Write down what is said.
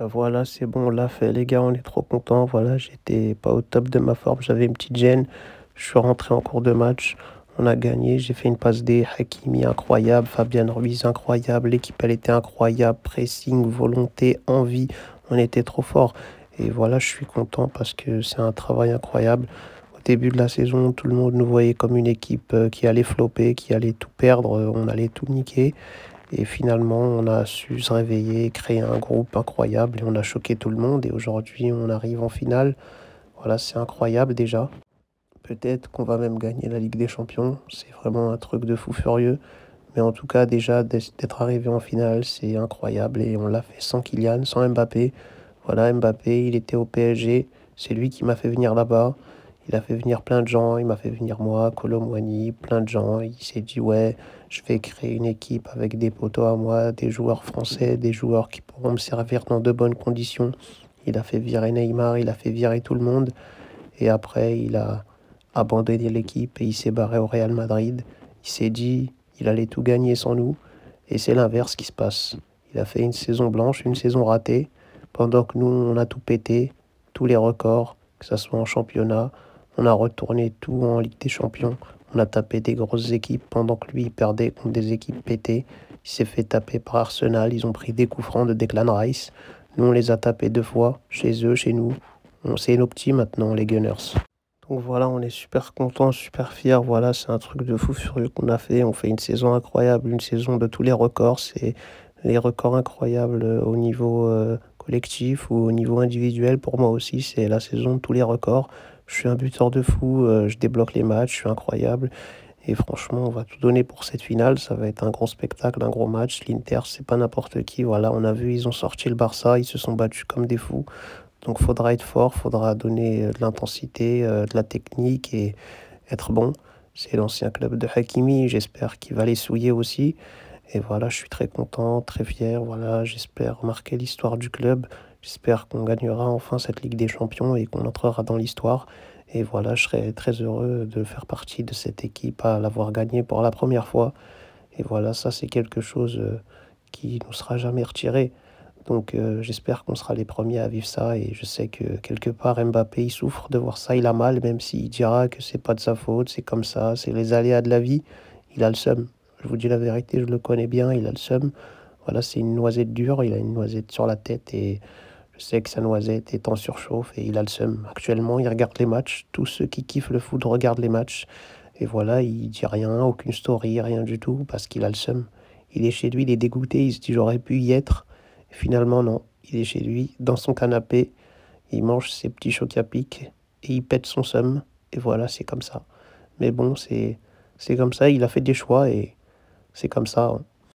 Voilà, c'est bon, on l'a fait, les gars, on est trop contents. Voilà, j'étais pas au top de ma forme, j'avais une petite gêne. Je suis rentré en cours de match, on a gagné. J'ai fait une passe D, Hakimi incroyable, Fabien Ruiz incroyable. L'équipe, elle était incroyable, pressing, volonté, envie. On était trop fort. Et voilà, je suis content parce que c'est un travail incroyable. Au début de la saison, tout le monde nous voyait comme une équipe qui allait flopper, qui allait tout perdre, on allait tout niquer. Et finalement, on a su se réveiller, créer un groupe incroyable et on a choqué tout le monde. Et aujourd'hui, on arrive en finale. Voilà, c'est incroyable déjà. Peut-être qu'on va même gagner la Ligue des Champions. C'est vraiment un truc de fou furieux. Mais en tout cas, déjà, d'être arrivé en finale, c'est incroyable. Et on l'a fait sans Kylian, sans Mbappé. Voilà, Mbappé, il était au PSG. C'est lui qui m'a fait venir là-bas. Il a fait venir plein de gens. Il m'a fait venir moi, Kolo Muani, plein de gens. Il s'est dit, ouais, je vais créer une équipe avec des potos à moi, des joueurs français, des joueurs qui pourront me servir dans de bonnes conditions. Il a fait virer Neymar, il a fait virer tout le monde. Et après, il a abandonné l'équipe et il s'est barré au Real Madrid. Il s'est dit, il allait tout gagner sans nous. Et c'est l'inverse qui se passe. Il a fait une saison blanche, une saison ratée, pendant que nous, on a tout pété, tous les records, que ce soit en championnat. On a retourné tout en Ligue des Champions. On a tapé des grosses équipes pendant que lui, il perdait contre des équipes pétées. Il s'est fait taper par Arsenal. Ils ont pris des coups francs de Declan Rice. Nous, on les a tapés 2 fois, chez eux, chez nous. C'est nos petits maintenant, les Gunners. Donc voilà, on est super contents, super fiers. Voilà, c'est un truc de fou furieux qu'on a fait. On fait une saison incroyable, une saison de tous les records. C'est les records incroyables au niveau collectif ou au niveau individuel. Pour moi aussi, c'est la saison de tous les records. Je suis un buteur de fou, je débloque les matchs, je suis incroyable. Et franchement, on va tout donner pour cette finale. Ça va être un gros spectacle, un gros match. L'Inter, c'est pas n'importe qui. Voilà, on a vu, ils ont sorti le Barça, ils se sont battus comme des fous. Donc, faudra être fort, faudra donner de l'intensité, de la technique et être bon. C'est l'ancien club de Hakimi. J'espère qu'il va les souiller aussi. Et voilà, je suis très content, très fier. Voilà, j'espère marquer l'histoire du club. J'espère qu'on gagnera enfin cette Ligue des Champions et qu'on entrera dans l'histoire. Et voilà, je serai très heureux de faire partie de cette équipe, à l'avoir gagnée pour la première fois. Et voilà, ça c'est quelque chose qui ne nous sera jamais retiré. Donc j'espère qu'on sera les premiers à vivre ça. Et je sais que quelque part Mbappé il souffre de voir ça, il a mal, même s'il dira que c'est pas de sa faute, c'est comme ça, c'est les aléas de la vie. Il a le seum. Je vous dis la vérité, je le connais bien, il a le seum. Voilà, c'est une noisette dure, il a une noisette sur la tête et je sais que sa noisette est en surchauffe et il a le seum. Actuellement, il regarde les matchs. Tous ceux qui kiffent le foot regardent les matchs. Et voilà, il dit rien, aucune story, rien du tout, parce qu'il a le seum. Il est chez lui, il est dégoûté, il se dit j'aurais pu y être. Et finalement, non. Il est chez lui, dans son canapé, il mange ses petits chocs à pic et il pète son seum. Et voilà, c'est comme ça. Mais bon, c'est comme ça, il a fait des choix et c'est comme ça, hein.